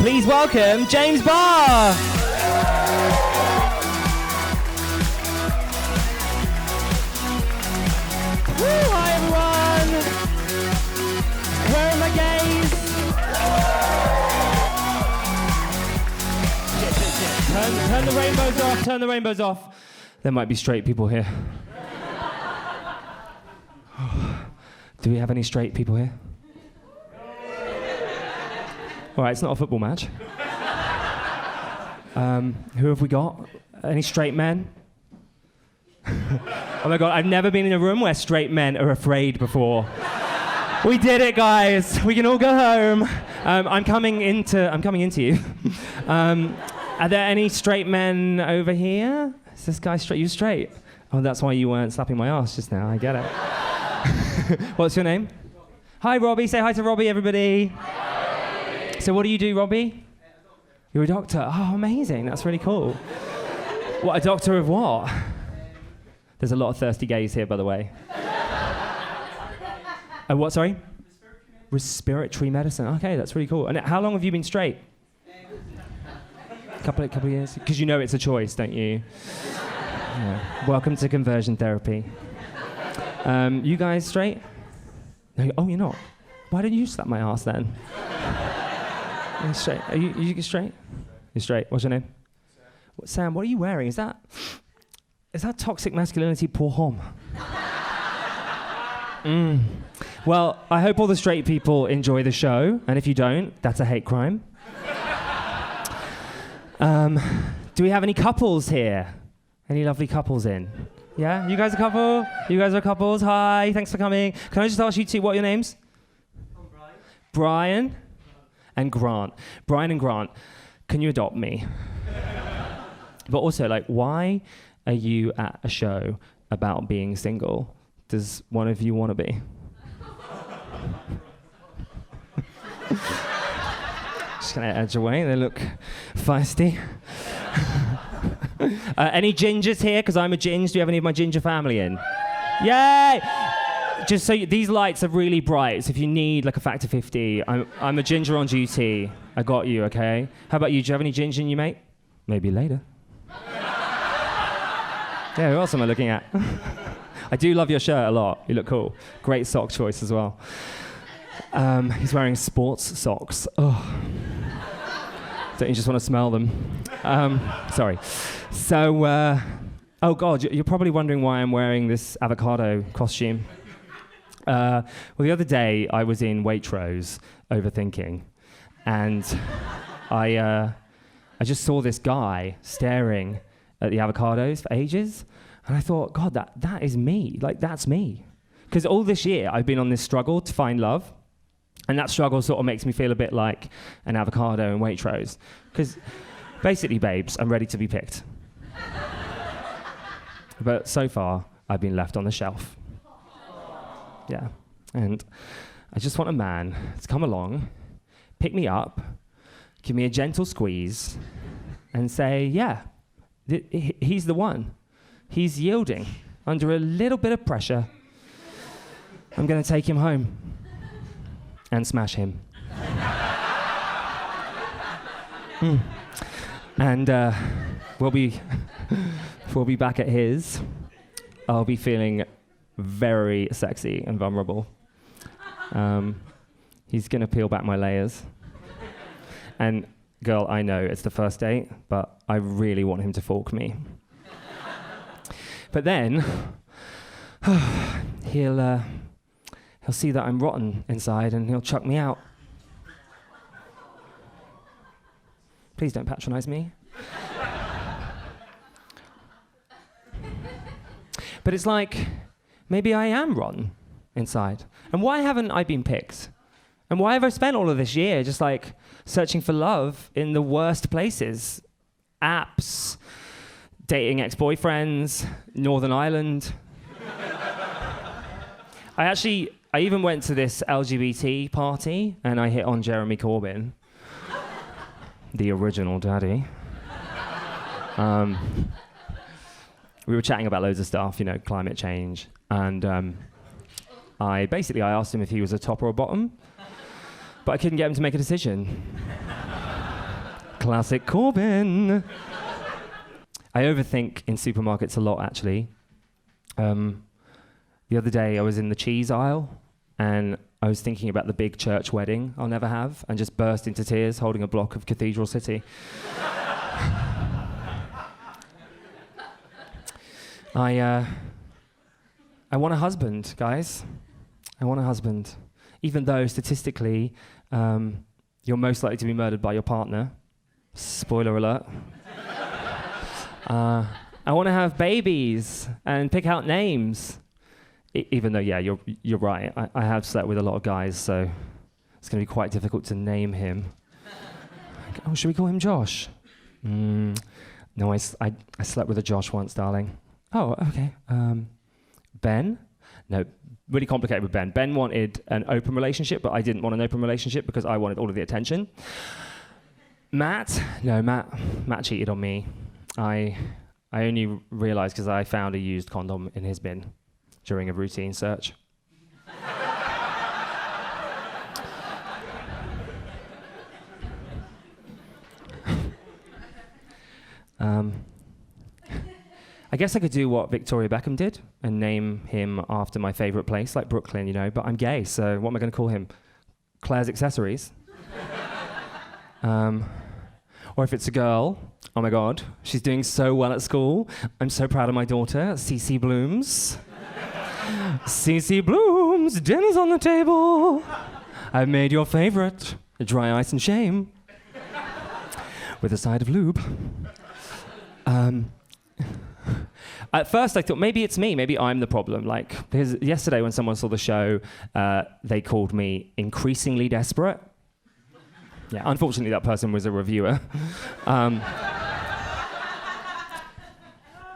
Please welcome James Barr. Woo, hi everyone. Where are my gays? Turn the rainbows off, turn the rainbows off. There might be straight people here. Do we have any straight people here? All right, it's not a football match. Who have we got? Any straight men? Oh my God, I've never been in a room where straight men are afraid before. We did it, guys. We can all go home. I'm coming into you. Are there any straight men over here? Is this guy straight? You straight? Oh, that's why you weren't slapping my ass just now. I get it. What's your name? Hi, Robbie. Say hi to Robbie, everybody. Hi. So what do you do, Robbie? You're a doctor. Oh, amazing. That's really cool. What, a doctor of what? There's a lot of thirsty gays here, by the way. What, sorry? Respiratory medicine. Okay, that's really cool. And how long have you been straight? Couple of years? Because you know it's a choice, don't you? Yeah. Welcome to conversion therapy. You guys straight? No, oh, you're not. Why didn't you slap my ass then? You're straight. Are you straight? You're straight. What's your name? Sam, what are you wearing? Is that toxic masculinity pour homme? Well, I hope all the straight people enjoy the show, and if you don't, that's a hate crime. Do we have any couples here? Any lovely couples in? Yeah? You guys a couple? You guys are couples? Hi, thanks for coming. Can I just ask you two, what are your names? I'm Brian. Brian and Grant. Brian and Grant, can you adopt me? But also, why are you at a show about being single? Does one of you want to be? Just gonna edge away, they look feisty. Any gingers here? Because I'm a ginger. Do you have any of my ginger family in? Yay! Just so these lights are really bright, so if you need a factor 50, I'm a ginger on duty. I got you, okay? How about you? Do you have any ginger in you, mate? Maybe later. Yeah, who else am I looking at? I do love your shirt a lot. You look cool. Great sock choice as well. He's wearing sports socks. Oh. Don't you just want to smell them? Sorry. So, oh God, you're probably wondering why I'm wearing this avocado costume. Well, the other day I was in Waitrose overthinking, and I just saw this guy staring at the avocados for ages, and I thought, God, that is me. That's me. Because all this year I've been on this struggle to find love. And that struggle sort of makes me feel a bit like an avocado in Waitrose. Because basically, babes, I'm ready to be picked. But so far, I've been left on the shelf. Yeah. And I just want a man to come along, pick me up, give me a gentle squeeze, and say, yeah, he's the one. He's yielding under a little bit of pressure. I'm going to take him home. And smash him. And we'll be back at his. I'll be feeling very sexy and vulnerable. He's gonna peel back my layers. And girl, I know it's the first date, but I really want him to fork me. But then he'll see that I'm rotten inside and he'll chuck me out. Please don't patronize me. But it's maybe I am rotten inside. And why haven't I been picked? And why have I spent all of this year just searching for love in the worst places? Apps, dating ex-boyfriends, Northern Ireland. I even went to this LGBT party and I hit on Jeremy Corbyn, the original daddy. We were chatting about loads of stuff, climate change, and I asked him if he was a top or a bottom, but I couldn't get him to make a decision. Classic Corbyn. I overthink in supermarkets a lot, actually. The other day, I was in the cheese aisle, and I was thinking about the big church wedding I'll never have, and just burst into tears holding a block of Cathedral City. I want a husband, guys. I want a husband. Even though, statistically, you're most likely to be murdered by your partner. Spoiler alert. I want to have babies and pick out names. Even though, yeah, you're right. I have slept with a lot of guys, so it's going to be quite difficult to name him. Oh, should we call him Josh? No, I slept with a Josh once, darling. Oh, okay. Ben? No, really complicated with Ben. Ben wanted an open relationship, but I didn't want an open relationship because I wanted all of the attention. Matt? No, Matt cheated on me. I only realized because I found a used condom in his bin during a routine search. I guess I could do what Victoria Beckham did and name him after my favorite place, like Brooklyn, but I'm gay, so what am I going to call him? Claire's Accessories? Or if it's a girl, oh my God, she's doing so well at school. I'm so proud of my daughter, Cece Blooms. Cece Blooms, dinner's on the table. I've made your favorite, dry ice and shame, with a side of lube. At first I thought maybe it's me, maybe I'm the problem. Like, because yesterday when someone saw the show, they called me increasingly desperate. Yeah, unfortunately that person was a reviewer.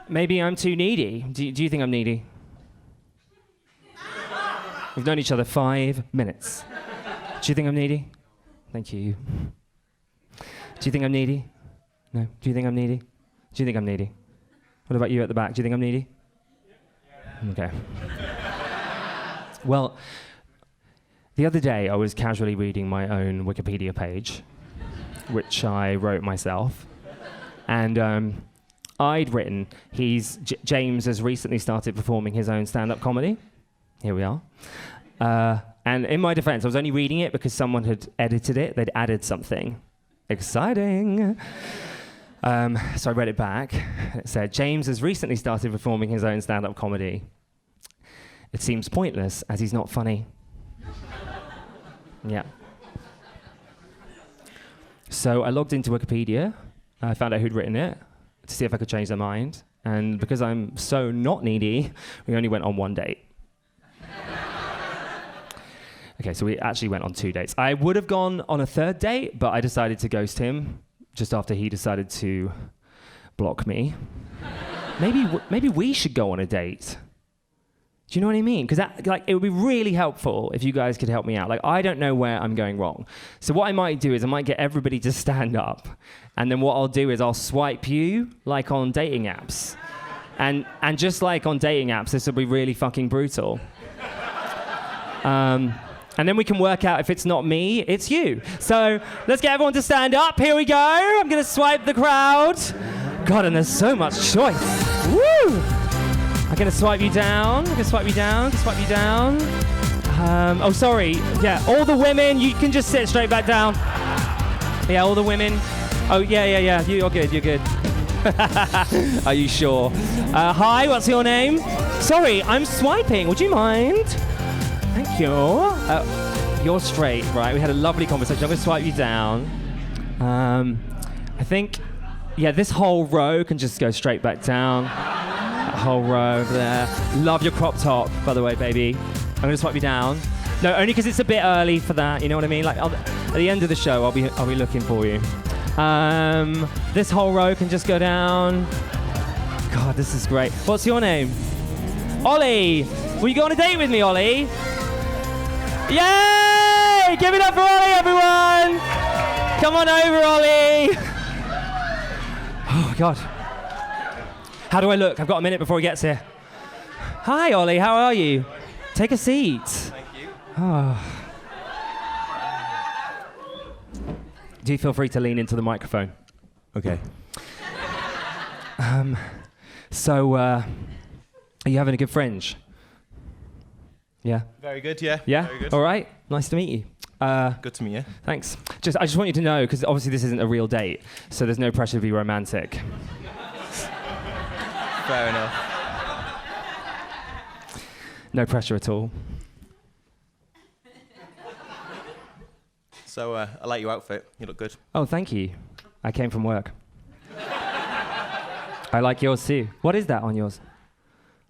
Maybe I'm too needy. Do you think I'm needy? We've known each other 5 minutes. Do you think I'm needy? Thank you. Do you think I'm needy? No? Do you think I'm needy? Do you think I'm needy? What about you at the back? Do you think I'm needy? Okay. Well, the other day I was casually reading my own Wikipedia page, which I wrote myself, and I'd written, James has recently started performing his own stand-up comedy. Here we are. And in my defense, I was only reading it because someone had edited it. They'd added something. Exciting. So I read it back. It said, James has recently started performing his own stand-up comedy. It seems pointless as he's not funny. Yeah. So I logged into Wikipedia. I found out who'd written it to see if I could change their mind. And because I'm so not needy, we only went on 1 date. Okay, so we actually went on 2 dates. I would have gone on a 3rd date, but I decided to ghost him just after he decided to block me. Maybe we should go on a date. Do you know what I mean? Because it would be really helpful if you guys could help me out. Like, I don't know where I'm going wrong. So what I might do is I might get everybody to stand up, and then what I'll do is I'll swipe you like on dating apps. And just like on dating apps, this will be really fucking brutal. And then we can work out if it's not me, it's you. So let's get everyone to stand up. Here we go. I'm going to swipe the crowd. God, and there's so much choice. Woo! I'm going to swipe you down. I'm going to swipe you down. Swipe you down. Oh, sorry. Yeah, all the women, you can just sit straight back down. Yeah, all the women. Oh, yeah. You're good. You're good. Are you sure? Hi, what's your name? Sorry, I'm swiping. Would you mind? Thank you. You're straight, right? We had a lovely conversation. I'm going to swipe you down. I think, yeah, this whole row can just go straight back down. That whole row over there. Love your crop top, by the way, baby. I'm going to swipe you down. No, only because it's a bit early for that. You know what I mean? Like, at the end of the show, I'll be looking for you. This whole row can just go down. God, this is great. What's your name? Ollie. Will you go on a date with me, Ollie? Yay! Give it up for Ollie, everyone! Come on over, Ollie! Oh, God. How do I look? I've got a minute before he gets here. Hi, Ollie. How are you? Take a seat. Thank you. Oh. Do feel free to lean into the microphone. Okay. So, are you having a good fringe? Yeah? Very good, yeah. Yeah? Very good. All right. Nice to meet you. Good to meet you. Thanks. I just want you to know, because obviously this isn't a real date, so there's no pressure to be romantic. Fair enough. No pressure at all. So, I like your outfit. You look good. Oh, thank you. I came from work. I like yours too. What is that on yours?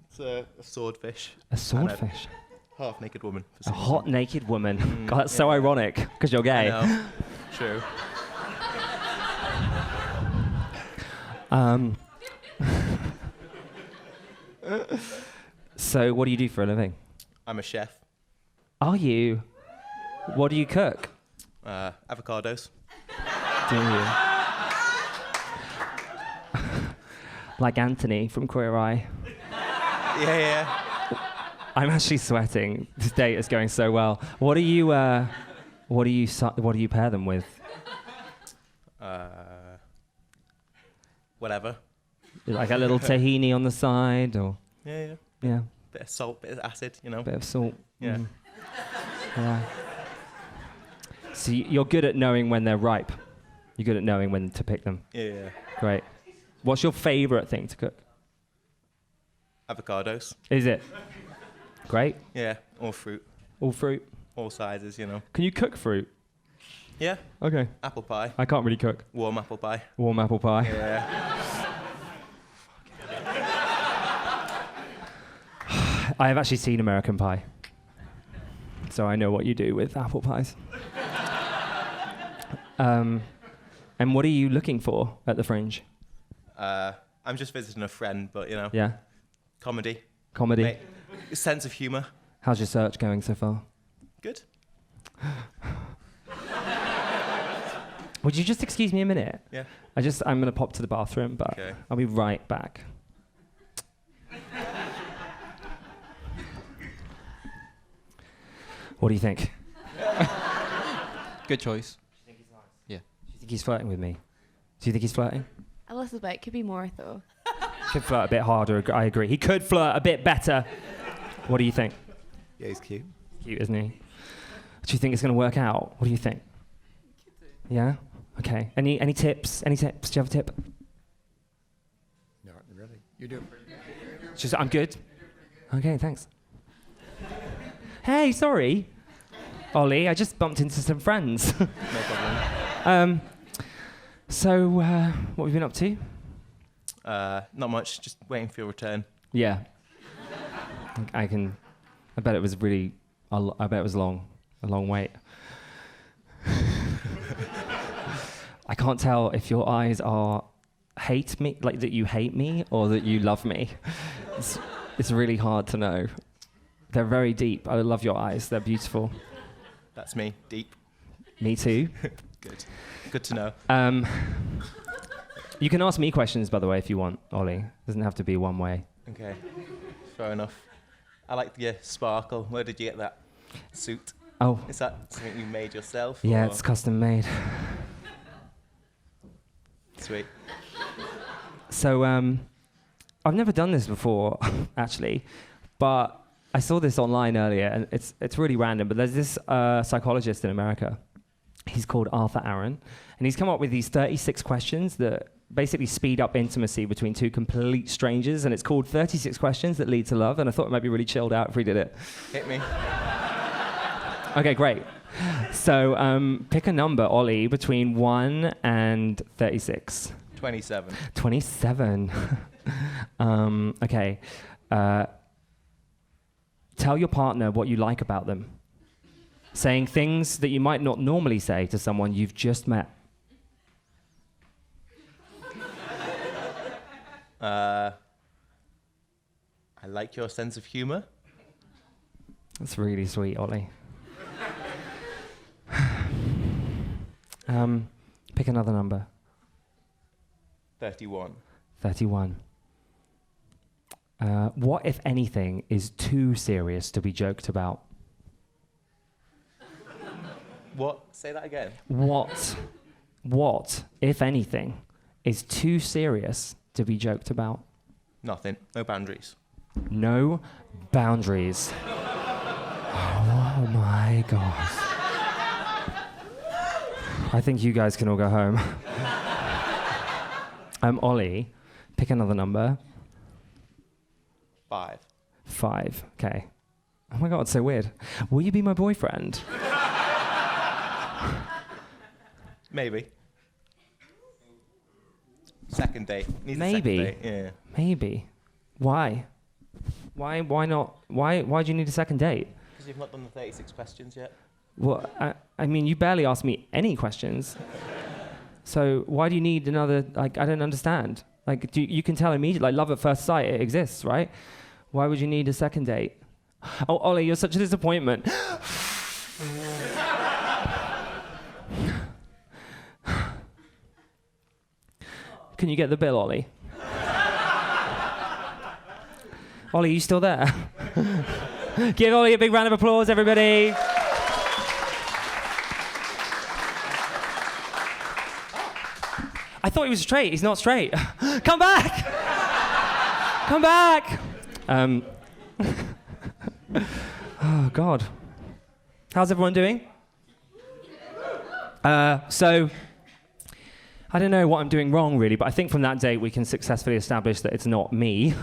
It's a swordfish. A swordfish? Half-naked woman. A hot naked woman. God, that's so ironic, because you're gay. I know. True. So, what do you do for a living? I'm a chef. Are you? What do you cook? Avocados. Do you? Like Anthony from Queer Eye. Yeah. I'm actually sweating. This date is going so well. What do you pair them with? Whatever. Like a little tahini on the side, or Yeah. yeah, Bit of salt, bit of acid, you know. bit of salt. Yeah. Yeah. So you're good at knowing when they're ripe. You're good at knowing when to pick them. Yeah. Great. What's your favourite thing to cook? Avocados. Is it? Great. Yeah. All fruit. All fruit. All sizes, you know. Can you cook fruit? Yeah. Okay. Apple pie. I can't really cook. Warm apple pie. Warm apple pie. Yeah. I have actually seen American Pie, so I know what you do with apple pies. And what are you looking for at the Fringe? I'm just visiting a friend, but, you know. Yeah? Comedy. Comedy? Mate, sense of humour. How's your search going so far? Good. Would you just excuse me a minute? Yeah. I'm going to pop to the bathroom, but Okay. I'll be right back. What do you think? Good choice. Do you think he's flirting with me? Do you think he's flirting? A little bit. Could be more, though. Could flirt a bit harder, I agree. He could flirt a bit better. What do you think? Yeah, he's cute. Cute, isn't he? Do you think it's going to work out? What do you think? Yeah? Okay. Any tips? Any tips? Do you have a tip? Not really. You do. Just, I'm good. Okay, thanks. Hey, sorry. Ollie, I just bumped into some friends. No problem. So, what have you been up to? Not much. Just waiting for your return. Yeah. I bet it was really, I bet it was a long wait. I can't tell if your eyes hate me, like that you hate me, or that you love me. It's really hard to know. They're very deep. I love your eyes. They're beautiful. That's me. Deep. Me too. Good. Good to know. You can ask me questions, by the way, if you want, Ollie. Doesn't have to be one way. Okay. Fair enough. I like your sparkle. Where did you get that suit? Oh. Is that something you made yourself? Yeah, or? it's custom made. Sweet. So, I've never done this before, actually, but I saw this online earlier, and it's really random, but there's this psychologist in America. He's called Arthur Aaron, and he's come up with these 36 questions that basically speed up intimacy between two complete strangers, and it's called 36 Questions That Lead to Love, and I thought it might be really chilled out if we did it. Hit me. Okay, great. So pick a number, Ollie, between 1 and 36. 27. 27. Okay. Tell your partner what you like about them. Saying things that you might not normally say to someone you've just met. I like your sense of humour. That's really sweet, Ollie. Pick another number. 31. 31. What, if anything, is too serious to be joked about? What? Say that again. What, if anything, is too serious to be joked about? Nothing. No boundaries. No boundaries. Oh my God. I think you guys can all go home. Ollie, pick another number. 5. 5. Okay. Oh my God, it's so weird. Will you be my boyfriend? Maybe. Second date. Needs Maybe. A second date. Yeah. Maybe. Why? Why not? Why do you need a second date? Because you've not done the 36 questions yet. Well, I mean, you barely asked me any questions. So why do you need another, like, I don't understand. Like, you can tell immediately, like, love at first sight, it exists, right? Why would you need a second date? Oh, Ollie, you're such a disappointment. Can you get the bill, Ollie? Ollie, you still there? Give Ollie a big round of applause, everybody. I thought he was straight. He's not straight. Come back! Come back! Oh, God. How's everyone doing? So, I don't know what I'm doing wrong, really, but I think from that date we can successfully establish that it's not me.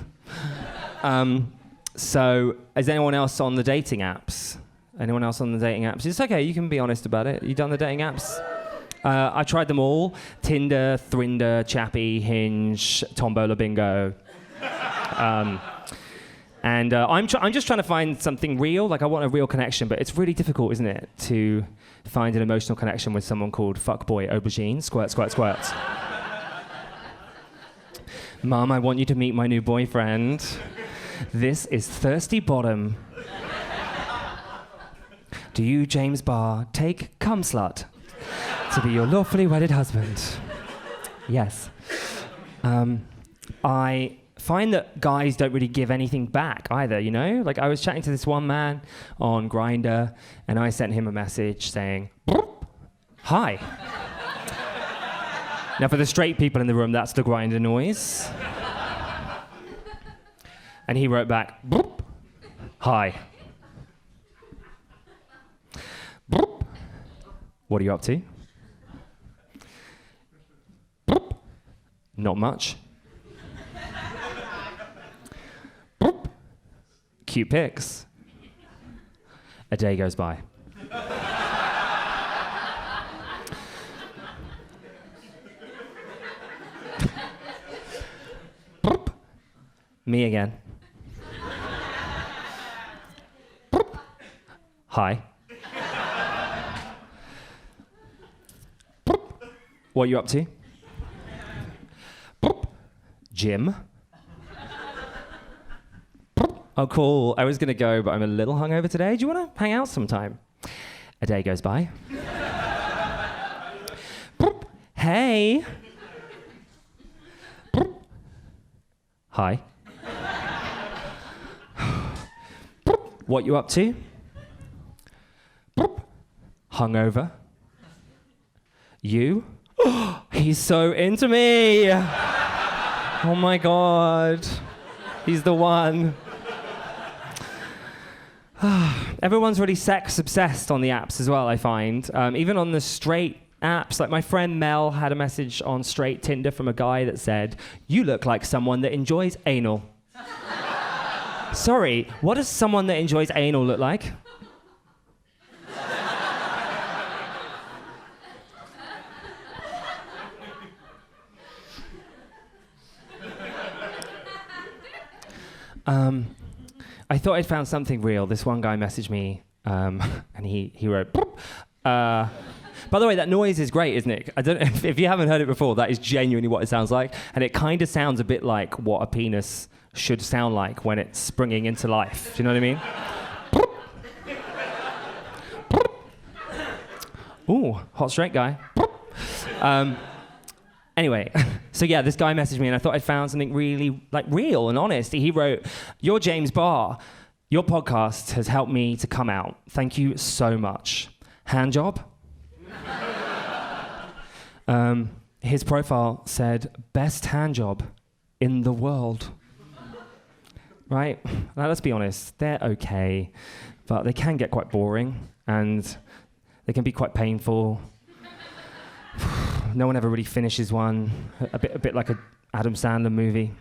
So, is anyone else on the dating apps? Anyone else on the dating apps? It's okay, you can be honest about it. You done the dating apps? I tried them all. Tinder, Thrinder, Chappy, Hinge, Tombola Bingo. And I'm just trying to find something real. Like, I want a real connection, but it's really difficult, isn't it, to find an emotional connection with someone called Fuckboy Aubergine. Squirt, squirt, squirt. Mum, I want you to meet my new boyfriend. This is Thirsty Bottom. Do you, James Barr, take cum slut to be your lawfully wedded husband? Yes. I find that guys don't really give anything back either, you know? Like, I was chatting to this one man on Grindr, and I sent him a message saying, hi. Now, for the straight people in the room, that's the Grindr noise. And he wrote back, hi. What are you up to? Not much. Cute pics. A day goes by. Me again. Hi. What are you up to? Gym. Oh, cool. I was going to go, but I'm a little hungover today. Do you want to hang out sometime? A day goes by. Hey. Hi. What you up to? Hungover. You? He's so into me. Oh my God. He's the one. Everyone's really sex obsessed on the apps as well, I find. Even on the straight apps, like my friend Mel had a message on straight Tinder from a guy that said, "You look like someone that enjoys anal." Sorry, what does someone that enjoys anal look like? I thought I'd found something real. This one guy messaged me, and he wrote, by the way, that noise is great, isn't it? I don't know if you haven't heard it before, that is genuinely what it sounds like. And it kind of sounds a bit like what a penis should sound like when it's springing into life. Do you know what I mean? Ooh, hot straight guy. Anyway, so yeah, this guy messaged me and I thought I'd found something really, like, real and honest. He wrote, "You're James Barr. Your podcast has helped me to come out. Thank you so much. Hand job?" his profile said, best hand job in the world. Right? Now, let's be honest, they're okay, but they can get quite boring, and they can be quite painful. No one ever really finishes one, a bit like a Adam Sandler movie.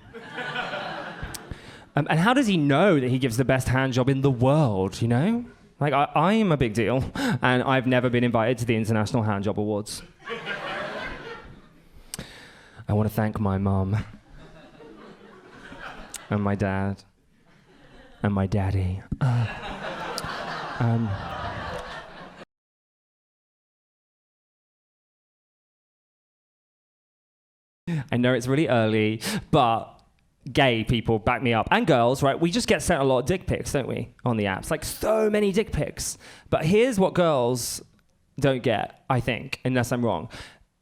And how does he know that he gives the best hand job in the world, you know? Like, I am a big deal, and I've never been invited to the International Hand Job Awards. I want to thank my mum, and my dad, and my daddy. I know it's really early, but gay people back me up, and girls, right? We just get sent a lot of dick pics, don't we, on the apps? Like, so many dick pics. But here's what girls don't get, I think, unless I'm wrong.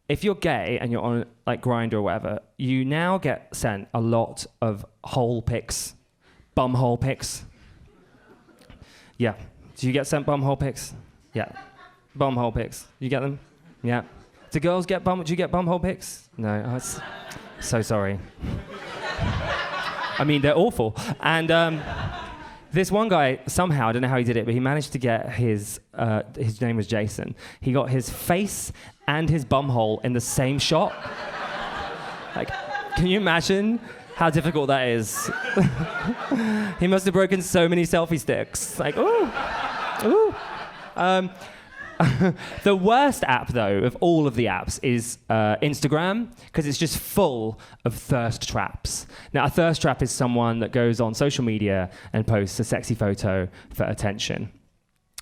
If you're gay and you're on, like, Grindr or whatever, you now get sent a lot of hole pics, bum hole pics. Yeah. Do you get sent bum hole pics? Yeah. Bum hole pics. You get them? Yeah. Do girls get bum? Do you get bum hole pics? No. Oh, it's so sorry. I mean, they're awful. And this one guy, somehow, I don't know how he did it, but he managed to get his name was Jason. He got his face and his bumhole in the same shot. Like, can you imagine how difficult that is? He must have broken so many selfie sticks. Like, ooh, ooh. The worst app, though, of all of the apps is Instagram, because it's just full of thirst traps. Now, a thirst trap is someone that goes on social media and posts a sexy photo for attention.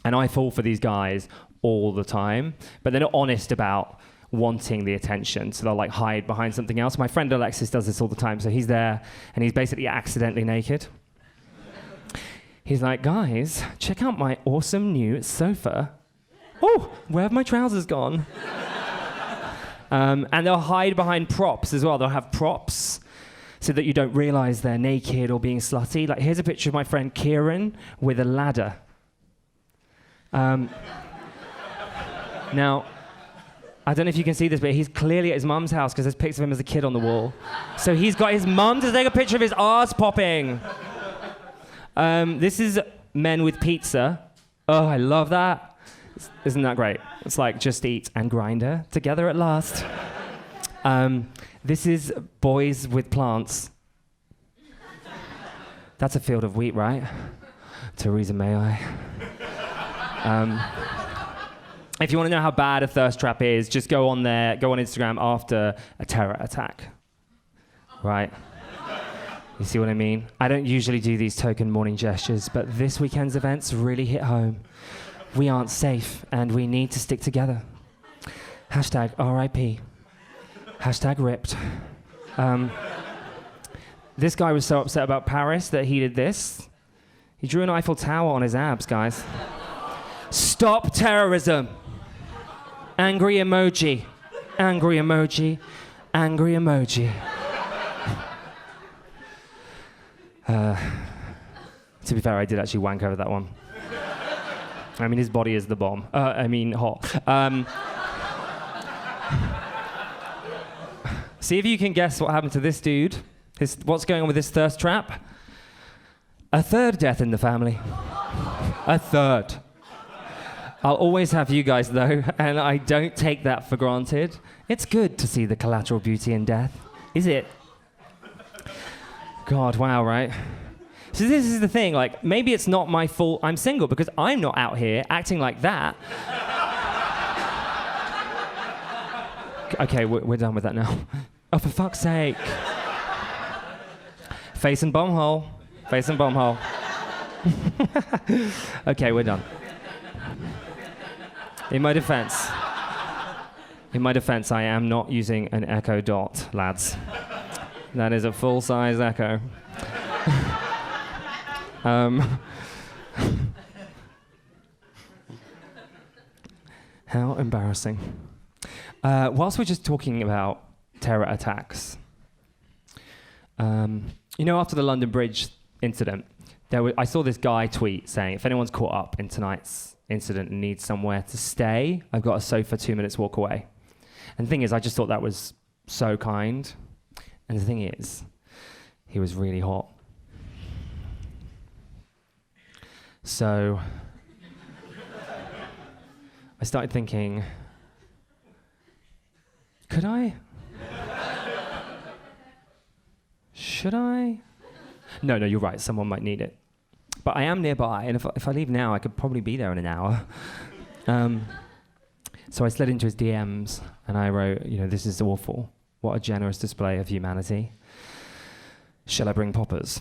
And I fall for these guys all the time, but they're not honest about wanting the attention, so they'll like hide behind something else. My friend Alexis does this all the time, so he's there, and he's basically accidentally naked. He's like, guys, check out my awesome new sofa. Oh, where have my trousers gone? And they'll hide behind props as well. They'll have props so that you don't realize they're naked or being slutty. Like, here's a picture of my friend Kieran with a ladder. Now, I don't know if you can see this, but he's clearly at his mum's house because there's pics of him as a kid on the wall. So he's got his mum to take a picture of his arse popping. This is Men with Pizza. Oh, I love that. Isn't that great? It's like Just Eat and Grindr together at last. This is Boys with Plants. That's a field of wheat, right? Theresa May I. If you want to know how bad a thirst trap is, just go on Instagram after a terror attack. Right? You see what I mean? I don't usually do these token morning gestures, but this weekend's events really hit home. We aren't safe, and we need to stick together. Hashtag RIP. Hashtag ripped. This guy was so upset about Paris that he did this. He drew an Eiffel Tower on his abs, guys. Stop terrorism. Angry emoji. Angry emoji. Angry emoji. To be fair, I did actually wank over that one. I mean, his body is the bomb. Hot. See if you can guess what happened to this dude. What's going on with this thirst trap? A third death in the family. A third. I'll always have you guys, though, and I don't take that for granted. It's good to see the collateral beauty in death. Is it? God, wow, right? So this is the thing, like, maybe it's not my fault I'm single, because I'm not out here acting like that. Okay, we're done with that now. Oh, for fuck's sake. Face and bumhole. Face and bumhole. Okay, we're done. In my defense, I am not using an Echo Dot, lads. That is a full-size Echo. How embarrassing. Whilst we're just talking about terror attacks, after the London Bridge incident, I saw this guy tweet saying, if anyone's caught up in tonight's incident and needs somewhere to stay, I've got a sofa 2 minutes walk away. And the thing is, I just thought that was so kind. And the thing is, he was really hot. So I started thinking, could I? Should I? No, you're right. Someone might need it. But I am nearby, and if I leave now, I could probably be there in an hour. So I slid into his DMs, and I wrote, this is awful. What a generous display of humanity. Shall I bring poppers?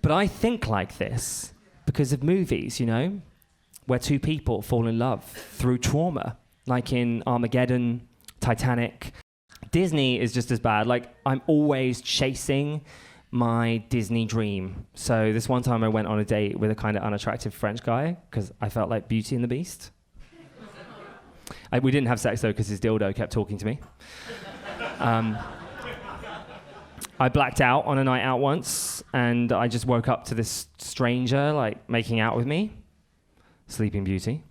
But I think like this because of movies, where two people fall in love through trauma, like in Armageddon, Titanic. Disney is just as bad. Like, I'm always chasing my Disney dream. So this one time I went on a date with a kind of unattractive French guy because I felt like Beauty and the Beast. We didn't have sex though because his dildo kept talking to me. I blacked out on a night out once, and I just woke up to this stranger, like, making out with me. Sleeping Beauty.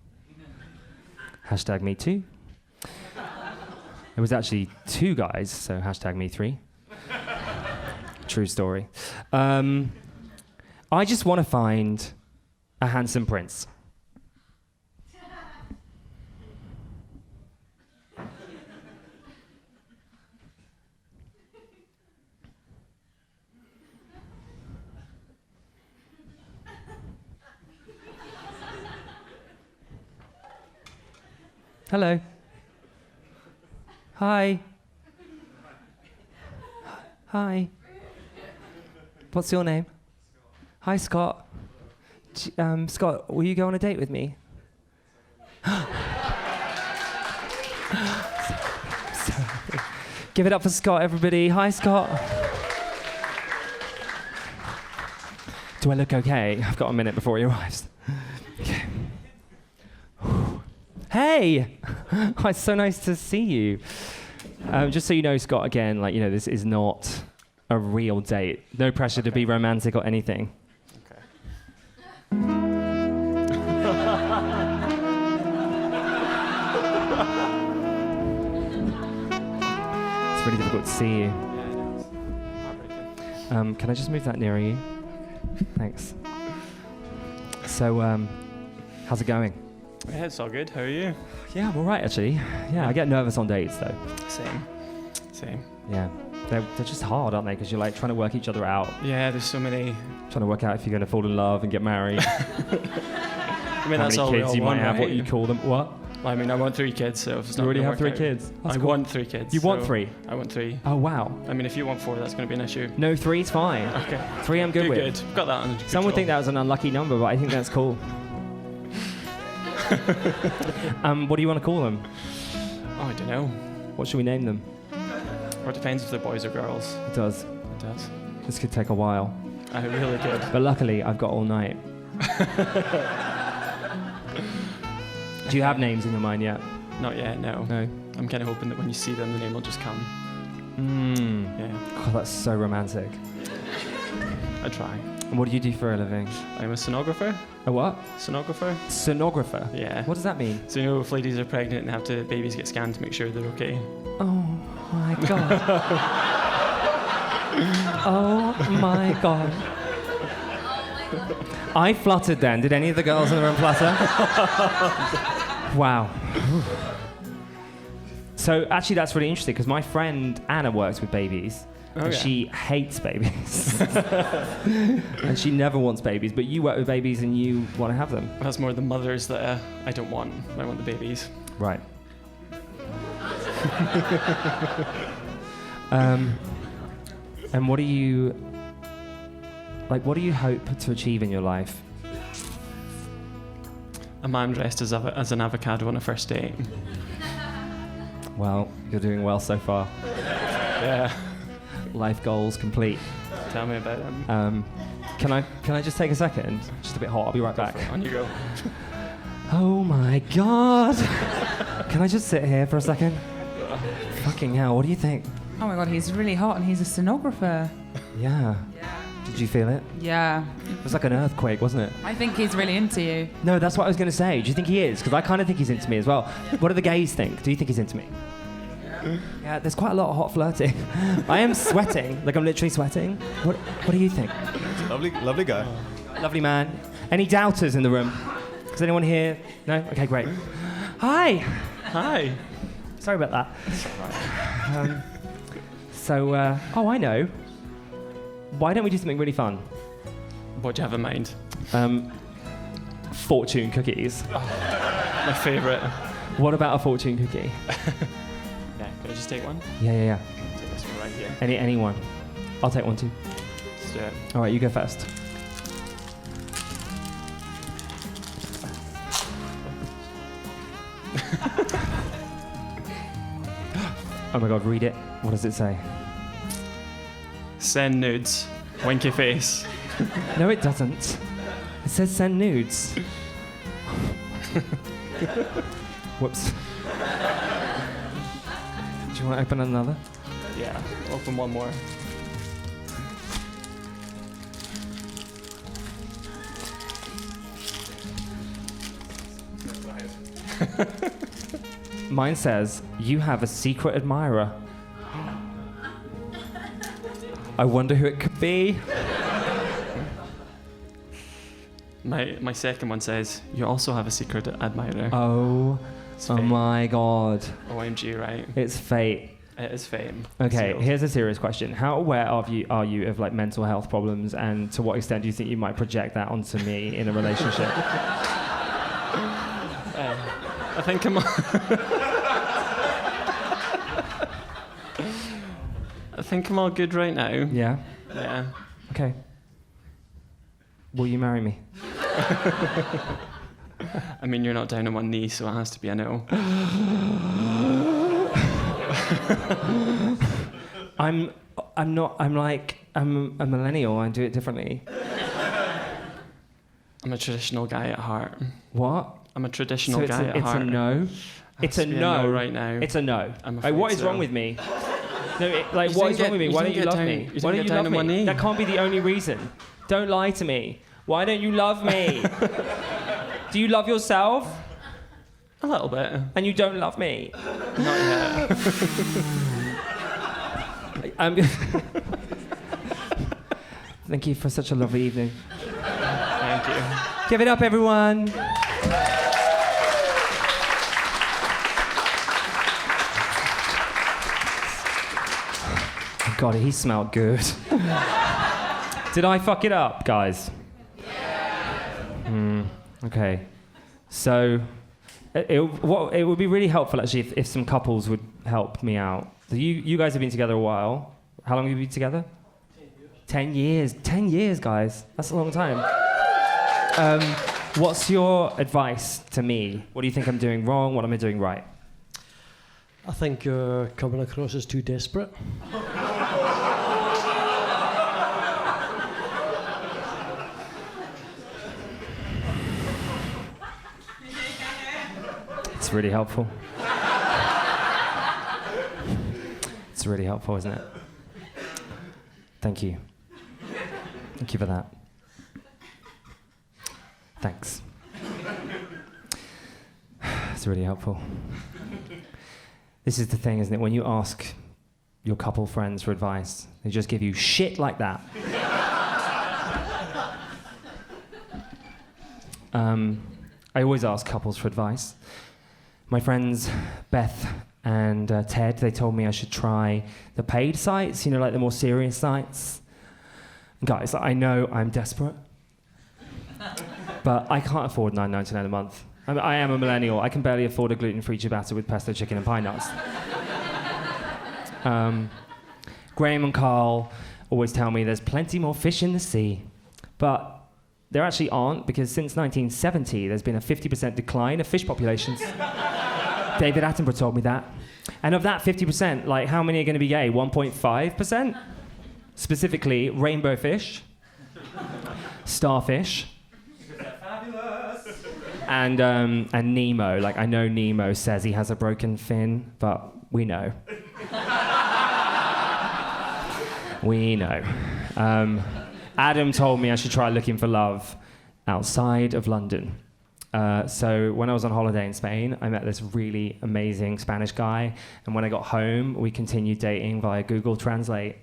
Hashtag me too. It was actually two guys, so hashtag me three. True story. I just want to find a handsome prince. Hello. Hi. Hi. What's your name? Hi, Scott. Scott, will you go on a date with me? Sorry. Give it up for Scott, everybody. Hi, Scott. Do I look okay? I've got a minute before he arrives. Okay. Hey! Oh, it's so nice to see you. Just so you know, Scott, again, this is not a real date. No pressure to be romantic or anything. Okay. It's really difficult to see you. Yeah, it is. Heartbreaking. Can I just move that nearer you? Thanks. So, how's it going? Yeah, it's all good. How are you? Yeah, I'm all right, actually. Yeah, I get nervous on dates, though. Same. Yeah. They're just hard, aren't they? Because you're, trying to work each other out. Yeah, there's so many. Trying to work out if you're going to fall in love and get married. I mean, How that's many all we kids all you want, might have, right? what you call them. What? Well, I mean, I want 3 kids, so if it's You not already gonna have 3 work out- kids? That's I cool. want 3 kids. You want so 3? I want 3. Oh, wow. I mean, if you want 4, that's going to be an issue. No, 3's fine. Okay. 3 I'm good You're with. good. Got that under Some would think that control. was an unlucky number, but I think that's cool. What do you want to call them? Oh, I don't know. What should we name them? Or it depends if they're boys or girls. It does. It does. This could take a while. I really good. But luckily, I've got all night. Do you have names in your mind yet? Not yet, no. No. I'm kind of hoping that when you see them, the name will just come. Yeah, God, that's so romantic. I try. And what do you do for a living? I'm a sonographer. A what? Sonographer? Sonographer? Yeah. What does that mean? So if ladies are pregnant and have to babies get scanned to make sure they're okay. Oh my God. Oh my God. I fluttered then. Did any of the girls in the room flutter? Wow. So actually that's really interesting because my friend Anna works with babies. Oh, And yeah. she hates babies. And she never wants babies, but you work with babies and you want to have them. That's more the mothers that I don't want. I want the babies. Right. And what do you hope to achieve in your life? A man dressed as an avocado on a first date. Well, you're doing well so far. Yeah. Life goals complete. Tell me about him. Can I just take a second? Just a bit hot. I'll be right back. On you go. Oh my God. Can I just sit here for a second? Fucking hell. What do you think? Oh my God, he's really hot and he's a sonographer. Yeah. Did you feel it? Yeah. It was like an earthquake, wasn't it? I think he's really into you. No, that's what I was going to say. Do you think he is? Because I kind of think he's into me as well. What do the gays think? Do you think he's into me? Yeah, there's quite a lot of hot flirting. I am sweating. Like, I'm literally sweating. What do you think? Lovely guy. Lovely man. Any doubters in the room? Is anyone here? No? Okay, great. Hi. Hi. Sorry about that. I know. Why don't we do something really fun? What do you have in mind? Fortune cookies. My favourite. What about a fortune cookie? Yeah, can I just take one? Yeah. Take this one right here. Anyone. I'll take one too. Let's do it. All right, you go first. Oh my God, read it. What does it say? Send nudes. Winky face. No, it doesn't. It says send nudes. Whoops. Do you want to open another? Yeah, open one more. Mine says, you have a secret admirer. I wonder who it could be. My second one says, you also have a secret admirer. Oh fate. my God. OMG, right? It's fate. It is fame. Okay, Sealed. here's a serious question. How aware are you of like mental health problems, and to what extent do you think you might project that onto me in a relationship? I think I'm... I think I'm all good right now. Yeah? Yeah. Okay. Will you marry me? I mean, you're not down on one knee, so it has to be a no. I'm a millennial. I do it differently. I'm a traditional guy at heart. What? I'm a traditional So guy at it's heart. a no? It's a to be a no no right now. It's a no. I'm Like, afraid what is so. wrong with me? No, what didn't is wrong with me? you Why don't didn't you get love down- me? you didn't Why don't get you down love on one me? knee. That can't be the only reason. Don't lie to me. Why don't you love me? Do you love yourself? A little bit. And you don't love me? Not yet. Thank you for such a lovely evening. Thank you. Give it up, everyone. Oh God, he smelled good. Did I fuck it up, guys? Okay. So, it would be really helpful actually if some couples would help me out. So you guys have been together a while. How long have you been together? 10 years. 10 years, guys. That's a long time. What's your advice to me? What do you think I'm doing wrong? What am I doing right? I think you're coming across as too desperate. It's really helpful. It's really helpful, isn't it? Thank you. Thank you for that. Thanks. It's really helpful. This is the thing, isn't it? When you ask your couple friends for advice, they just give you shit like that. I always ask couples for advice. My friends Beth and Ted, they told me I should try the paid sites, you know, like the more serious sites. Guys, I know I'm desperate, but I can't afford $9.99 a month. I am a millennial. I can barely afford a gluten-free ciabatta with pesto chicken and pine nuts. Graham and Carl always tell me there's plenty more fish in the sea, but there actually aren't, because since 1970, there's been a 50% decline of fish populations. David Attenborough told me that. And of that 50%, like, how many are going to be gay? 1.5%? Specifically, rainbow fish, starfish, and Nemo. Like, I know Nemo says he has a broken fin, but we know. We know. Adam told me I should try looking for love outside of London. So when I was on holiday in Spain, I met this really amazing Spanish guy, and when I got home, we continued dating via Google Translate.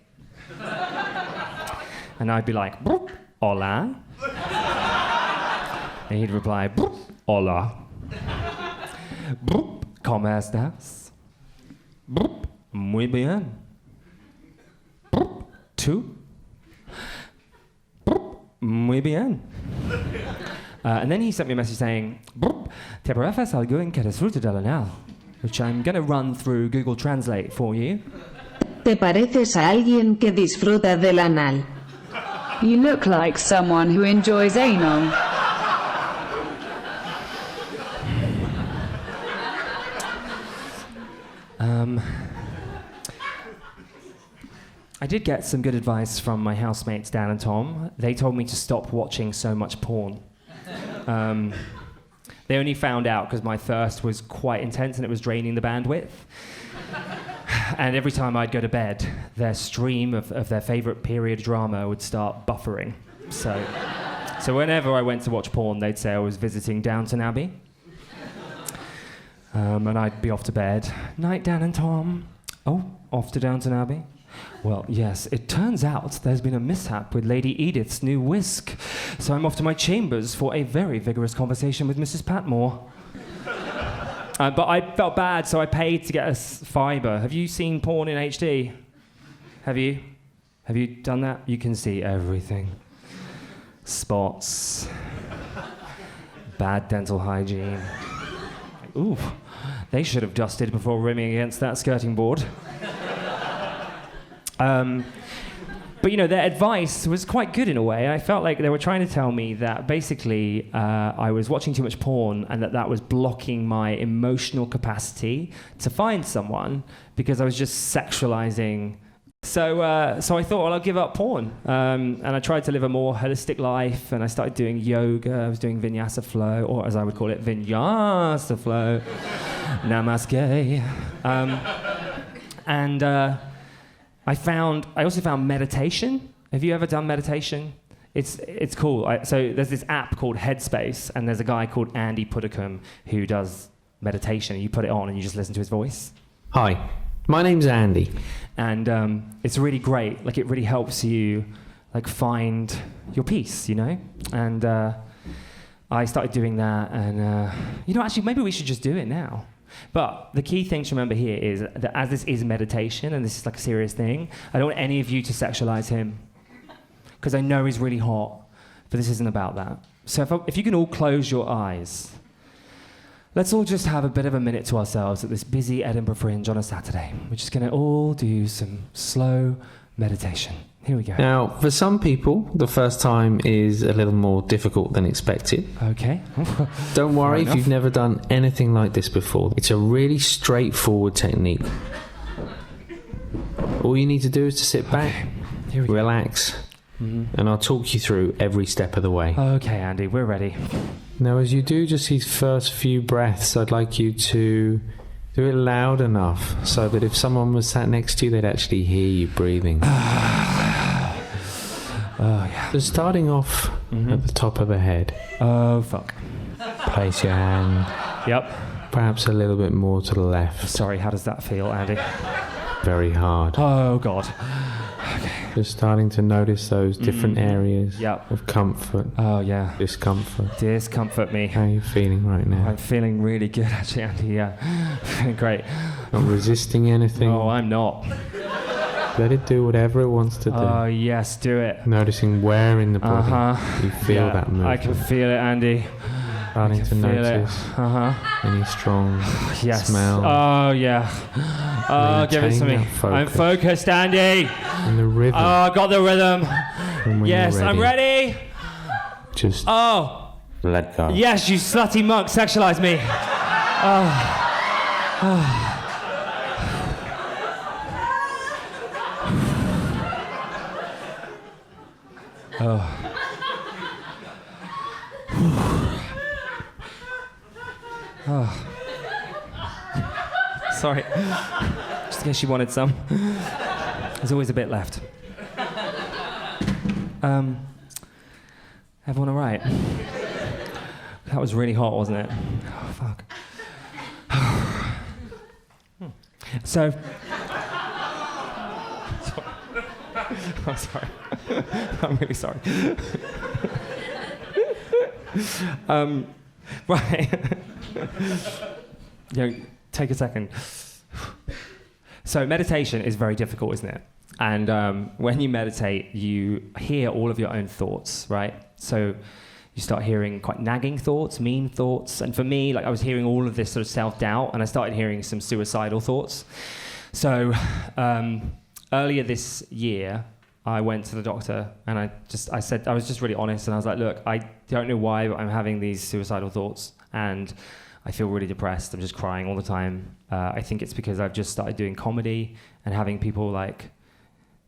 And I'd be like, "Boop, hola," and he'd reply, "Boop, hola." "Boop, ¿cómo estás?" "Boop, muy bien." "Boop, tú?" "Boop, muy bien." And then he sent me a message saying, "Te parece algo en que disfrute del anal?" Which I'm going to run through Google Translate for you. Te pareces a alguien que disfruta del anal. You look like someone who enjoys anal. I did get some good advice from my housemates, Dan and Tom. They told me to stop watching so much porn. They only found out because my thirst was quite intense and it was draining the bandwidth. And every time I'd go to bed, their stream of their favourite period drama would start buffering. So whenever I went to watch porn, they'd say I was visiting Downton Abbey. And I'd be off to bed. "Night, Dan and Tom." "Oh, off to Downton Abbey?" "Well, yes, it turns out there's been a mishap with Lady Edith's new whisk, so I'm off to my chambers for a very vigorous conversation with Mrs. Patmore." But I felt bad, so I paid to get us fibre. Have you seen porn in HD? Have you? Have you done that? You can see everything. Spots. Bad dental hygiene. Ooh, they should have dusted before rimming against that skirting board. But their advice was quite good in a way. I felt like they were trying to tell me that basically I was watching too much porn and that was blocking my emotional capacity to find someone because I was just sexualizing. So I thought, well, I'll give up porn. And I tried to live a more holistic life, and I started doing yoga. I was doing vinyasa flow, or as I would call it, vinyasa flow. Namaste. I also found meditation. Have you ever done meditation? It's cool. So there's this app called Headspace, and there's a guy called Andy Puddicombe who does meditation. You put it on and you just listen to his voice. Hi, my name's Andy. And it's really great. Like, it really helps you find your peace, And I started doing that, and actually maybe we should just do it now. But the key thing to remember here is that as this is meditation and this is a serious thing, I don't want any of you to sexualize him, because I know he's really hot, but this isn't about that. So if you can all close your eyes, let's all just have a bit of a minute to ourselves at this busy Edinburgh Fringe on a Saturday. We're just going to all do some slow meditation. Here we go. Now, for some people, the first time is a little more difficult than expected. Okay. Don't worry if you've never done anything like this before. It's a really straightforward technique. All you need to do is to sit back, relax, and I'll talk you through every step of the way. Okay, Andy, we're ready. Now, as you do just these first few breaths, I'd like you to do it loud enough so that if someone was sat next to you, they'd actually hear you breathing. Oh, yeah. So starting off at the top of the head. Oh, fuck. Place your hand. Yep. Perhaps a little bit more to the left. Sorry, how does that feel, Andy? Very hard. Oh, God. Okay. Just starting to notice those different areas Yep. of comfort. Oh, yeah. Discomfort. Discomfort me. How are you feeling right now? I'm feeling really good, actually, Andy, yeah. Feeling great. Not resisting anything. Oh, I'm not. Let it do whatever it wants to do. Oh, yes, do it. Noticing where in the body you feel that movement. I can feel it, Andy. Starting to notice any strong smell. Oh, yeah. Oh, give it to me. I'm focused, Andy. And the rhythm. Oh, I got the rhythm. Yes, I'm ready. Just let go. Yes, you slutty monk, sexualize me. Sorry. Just in case you wanted some. There's always a bit left. Everyone all right? That was really hot, wasn't it? Oh, fuck. So... I'm sorry. I'm really sorry. Right. Take a second. So meditation is very difficult, isn't it? And when you meditate, you hear all of your own thoughts, right? So you start hearing quite nagging thoughts, mean thoughts. And for me, like I was hearing all of this sort of self-doubt, and I started hearing some suicidal thoughts. So earlier this year, I went to the doctor and I was just really honest, and I was like, look, I don't know why, but I'm having these suicidal thoughts and I feel really depressed. I'm just crying all the time. I think it's because I've just started doing comedy, and having people like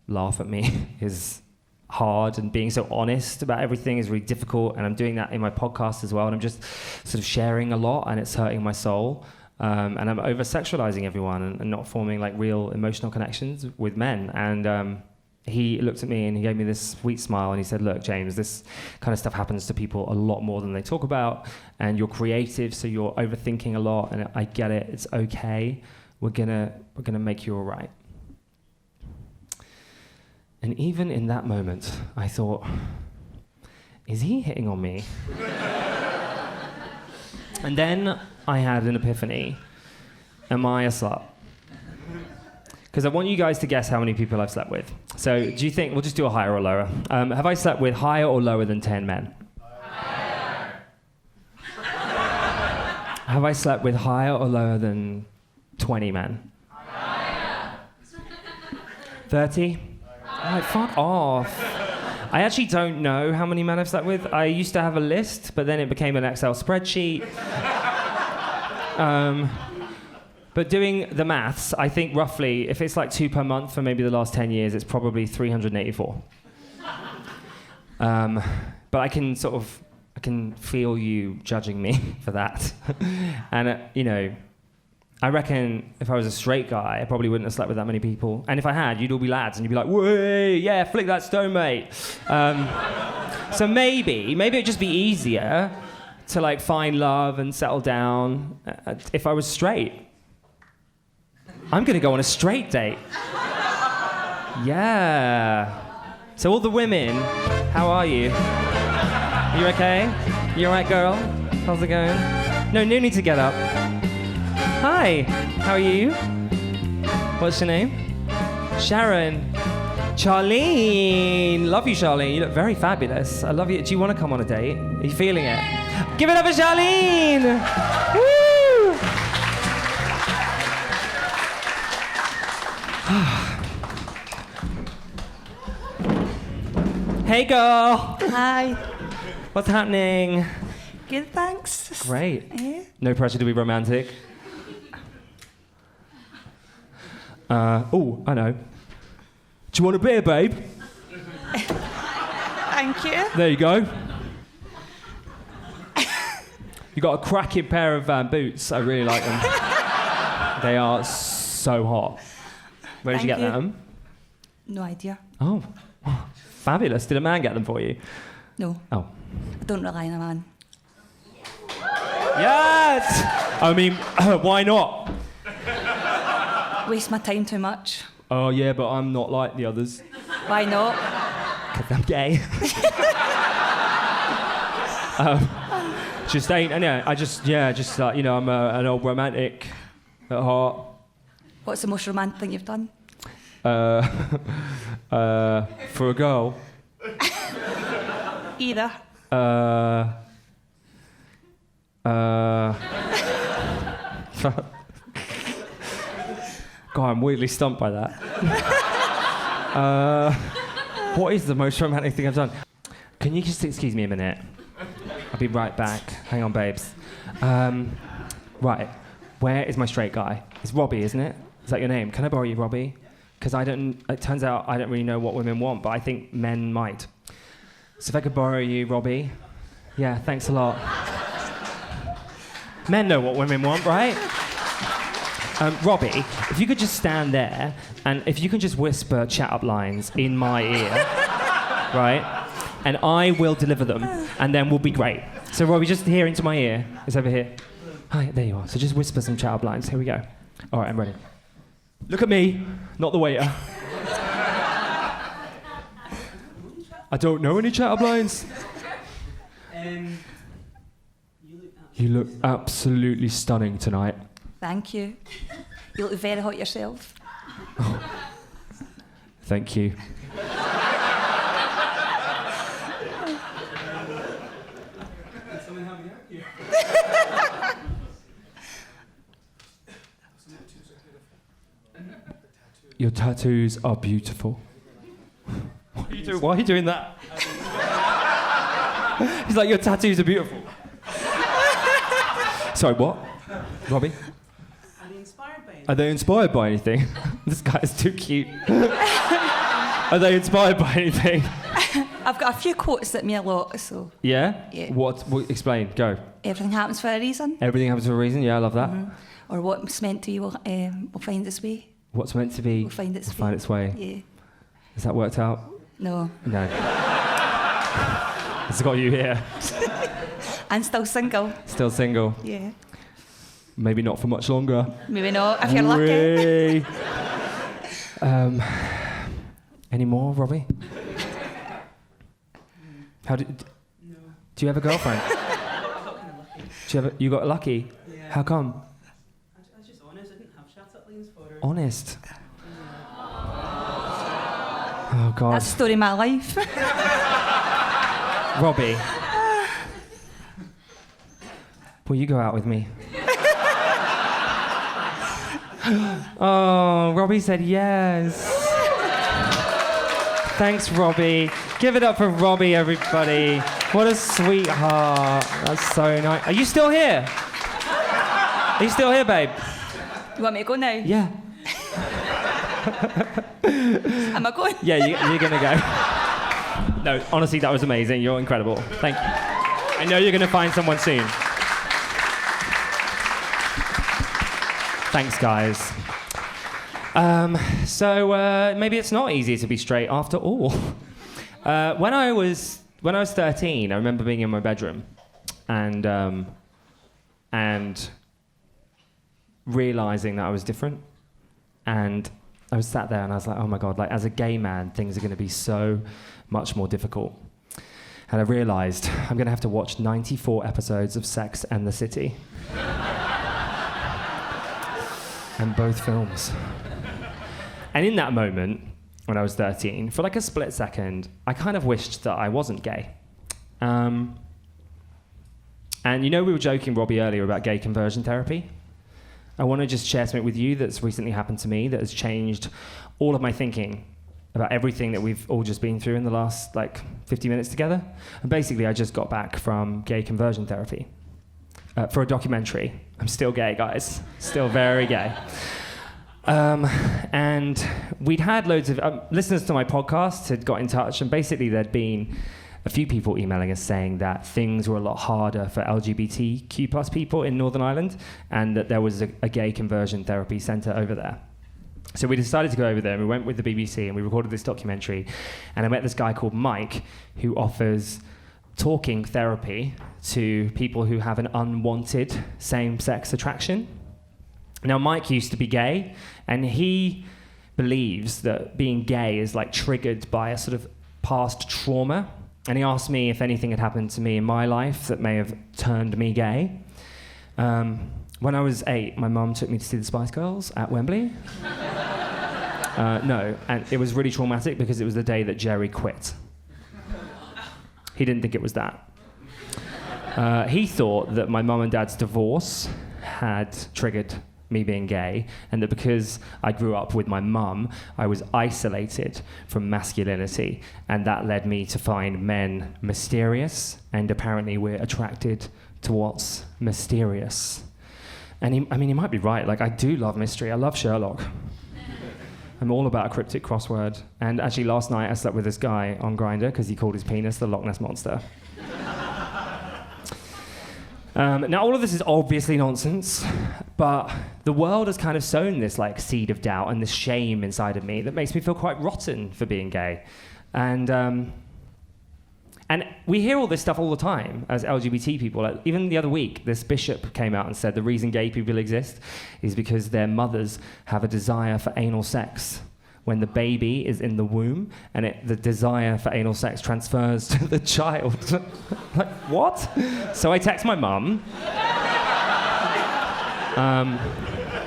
laugh at me is hard, and being so honest about everything is really difficult, and I'm doing that in my podcast as well, and I'm just sort of sharing a lot, and it's hurting my soul. And I'm over-sexualizing everyone and not forming like real emotional connections with men. And he looked at me and he gave me this sweet smile and he said, look, James, this kind of stuff happens to people a lot more than they talk about, and you're creative, so you're overthinking a lot, and I get it, it's okay. We're gonna make you all right. And even in that moment, I thought, is he hitting on me? And then I had an epiphany. Am I a slut? Because I want you guys to guess how many people I've slept with. So do you think, we'll just do a higher or lower. Have I slept with higher or lower than 10 men? Higher. Have I slept with higher or lower than 20 men? Higher. 30? Oh, fuck off. I actually don't know how many men I've slept with. I used to have a list, but then it became an Excel spreadsheet. But doing the maths, I think roughly, if it's like 2 per month for maybe the last 10 years, it's probably 384. But I can feel you judging me for that. And, I reckon if I was a straight guy, I probably wouldn't have slept with that many people. And if I had, you'd all be lads, and you'd be like, "Way, yeah, flick that stone, mate." So maybe it'd just be easier to like find love and settle down if I was straight. I'm gonna go on a straight date. Yeah. So all the women, how are you? You okay? You alright, girl? How's it going? No need to get up. Hi, how are you? What's your name? Sharon. Charlene. Love you, Charlene. You look very fabulous. I love you. Do you want to come on a date? Are you feeling it? Give it up for Charlene! Woo! Hey, girl. Hi. What's happening? Good, thanks. Great. Yeah. No pressure to be romantic. I know. Do you want a beer, babe? Thank you. There you go. You got a cracking pair of boots. I really like them. They are so hot. Where did you get them? No idea. Oh, fabulous. Did a man get them for you? No. Oh. I don't rely on a man. Yes! I mean, why not? Waste my time too much. Oh, yeah, but I'm not like the others. Why not? Because I'm gay. Just ain't, anyway, I'm an old romantic at heart. What's the most romantic thing you've done? For a girl. Either. God, I'm weirdly stumped by that. What is the most romantic thing I've done? Can you just excuse me a minute? I'll be right back. Hang on, babes. Right, where is my straight guy? It's Robbie, isn't it? Is that your name? Can I borrow you, Robbie? Because it turns out I don't really know what women want, but I think men might. So if I could borrow you, Robbie. Yeah, thanks a lot. Men know what women want, right? Robbie, if you could just stand there, and if you can just whisper chat-up lines in my ear, right? And I will deliver them. and then we'll be great. So Robbie, just here into my ear. It's over here. Hi, there you are. So just whisper some chat lines. Here we go. All right, I'm ready. Look at me, not the waiter. I don't know any chat lines. You look absolutely stunning tonight. Thank you. You look very hot yourself. Thank you. Your tattoos are beautiful. Why are you doing that? He's like, your tattoos are beautiful. Sorry, what? Robbie? Are they inspired by anything? This guy is too cute. Are they inspired by anything? I've got a few quotes that mean a lot, so... Yeah? Yeah. What? Explain, go. Everything happens for a reason. Everything happens for a reason, yeah, I love that. Mm-hmm. Or what's meant to be will find its way. What's meant to be will find its way. Yeah. Has that worked out? No. No. It's got you here. And still single. Still single. Yeah. Maybe not for much longer. Maybe not, if you're lucky. Any more, Robbie? Do you have a girlfriend? You got lucky? Yeah. How come? I was just honest. I didn't have chat-up lines for her. Honest? Oh, God. That's the story of my life. Robbie. Will you go out with me? Oh, Robbie said yes. Thanks, Robbie. Give it up for Robbie, everybody. What a sweetheart. That's so nice. Are you still here? Are you still here, babe? You want me to go now? Yeah. Am I going? Yeah, you're going to go. No, honestly, that was amazing. You're incredible. Thank you. I know you're going to find someone soon. Thanks, guys. So maybe it's not easy to be straight after all. When I was 13, I remember being in my bedroom and realizing that I was different. And I was sat there and I was like, oh my God, like as a gay man, things are going to be so much more difficult. And I realized I'm going to have to watch 94 episodes of Sex and the City. And both films. And in that moment, when I was 13, for like a split second, I kind of wished that I wasn't gay. And you know, we were joking, Robbie, earlier about gay conversion therapy. I want to just share something with you that's recently happened to me that has changed all of my thinking about everything that we've all just been through in the last, 50 minutes together. And basically, I just got back from gay conversion therapy for a documentary. I'm still gay, guys. Still very gay. And we'd had loads of listeners to my podcast had got in touch, and basically there'd been a few people emailing us saying that things were a lot harder for LGBTQ plus people in Northern Ireland, and that there was a gay conversion therapy centre over there. So we decided to go over there, and we went with the BBC, and we recorded this documentary, and I met this guy called Mike, who offers talking therapy to people who have an unwanted same-sex attraction. Now, Mike used to be gay, and he believes that being gay is triggered by a sort of past trauma. And he asked me if anything had happened to me in my life that may have turned me gay. When I was 8, my mum took me to see the Spice Girls at Wembley. No, and it was really traumatic because it was the day that Jerry quit. He didn't think it was that. He thought that my mum and dad's divorce had triggered me being gay, and that because I grew up with my mum, I was isolated from masculinity, and that led me to find men mysterious, and apparently we're attracted to what's mysterious. And he might be right. I do love mystery. I love Sherlock. I'm all about a cryptic crossword. And actually last night I slept with this guy on Grindr because he called his penis the Loch Ness Monster. Now, all of this is obviously nonsense, but the world has kind of sown this seed of doubt and this shame inside of me that makes me feel quite rotten for being gay. And we hear all this stuff all the time as LGBT people. Like, even the other week, this bishop came out and said the reason gay people exist is because their mothers have a desire for anal sex when the baby is in the womb, and the desire for anal sex transfers to the child. Like, what? So I text my mum,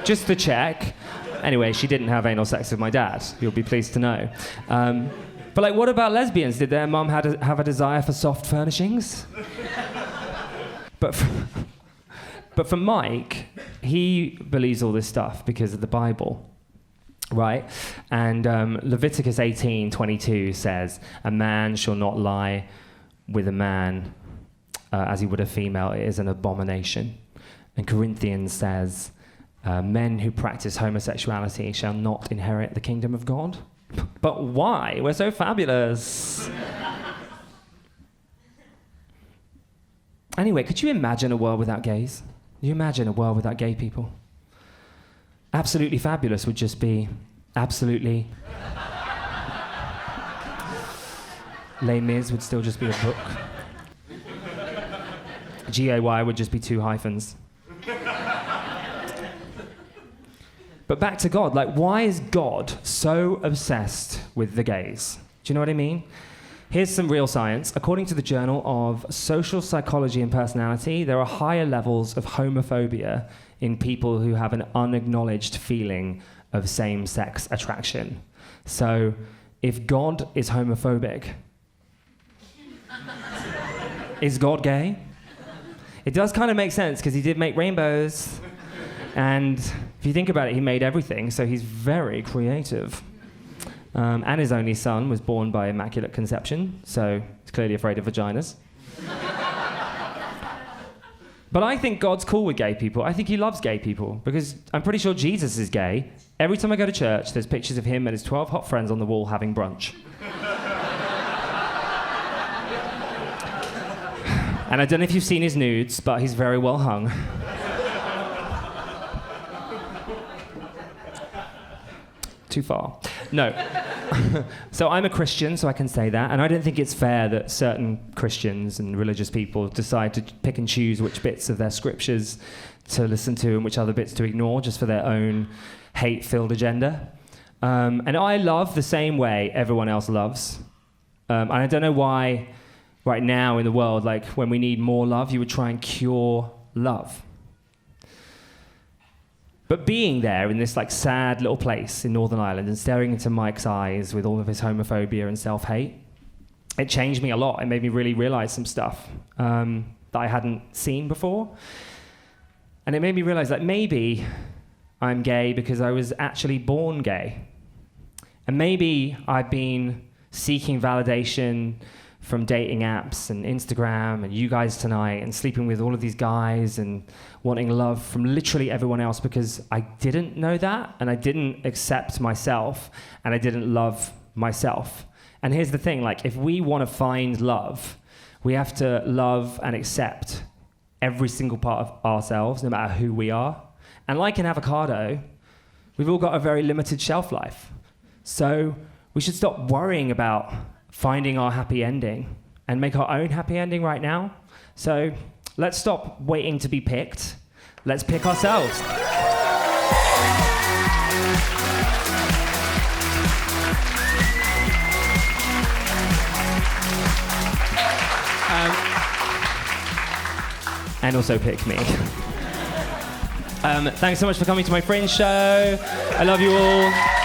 just to check. Anyway, she didn't have anal sex with my dad, you'll be pleased to know. But like, what about lesbians? Did their mum have a desire for soft furnishings? But for Mike, he believes all this stuff because of the Bible. Right? And Leviticus 18:22 says, a man shall not lie with a man as he would a female. It is an abomination. And Corinthians says, men who practice homosexuality shall not inherit the kingdom of God. But why? We're so fabulous. Anyway, could you imagine a world without gays? Could you imagine a world without gay people? Absolutely Fabulous would just be absolutely... Les Mis would still just be a book. G-A-Y would just be 2 hyphens. But back to God, like, why is God so obsessed with the gays? Do you know what I mean? Here's some real science. According to the Journal of Social Psychology and Personality, there are higher levels of homophobia in people who have an unacknowledged feeling of same-sex attraction. So, if God is homophobic, is God gay? It does kind of make sense, because he did make rainbows. And if you think about it, he made everything, so he's very creative. And his only son was born by Immaculate Conception, so he's clearly afraid of vaginas. But I think God's cool with gay people. I think he loves gay people, because I'm pretty sure Jesus is gay. Every time I go to church, there's pictures of him and his 12 hot friends on the wall having brunch. And I don't know if you've seen his nudes, but he's very well hung. Too far. No. So I'm a Christian, so I can say that. And I don't think it's fair that certain Christians and religious people decide to pick and choose which bits of their scriptures to listen to and which other bits to ignore just for their own hate-filled agenda. And I love the same way everyone else loves. And I don't know why right now in the world, like, when we need more love, you would try and cure love. But being there in this like sad little place in Northern Ireland and staring into Mike's eyes with all of his homophobia and self-hate, it changed me a lot. It made me really realize some stuff that I hadn't seen before. And it made me realize that maybe I'm gay because I was actually born gay. And maybe I've been seeking validation from dating apps and Instagram and you guys tonight and sleeping with all of these guys and wanting love from literally everyone else because I didn't know that and I didn't accept myself and I didn't love myself. And here's the thing, like, if we want to find love, we have to love and accept every single part of ourselves, no matter who we are. And like in Avocado, we've all got a very limited shelf life. So we should stop worrying about finding our happy ending and make our own happy ending right now. So let's stop waiting to be picked. Let's pick ourselves. And also pick me. Thanks so much for coming to my Fringe show. I love you all.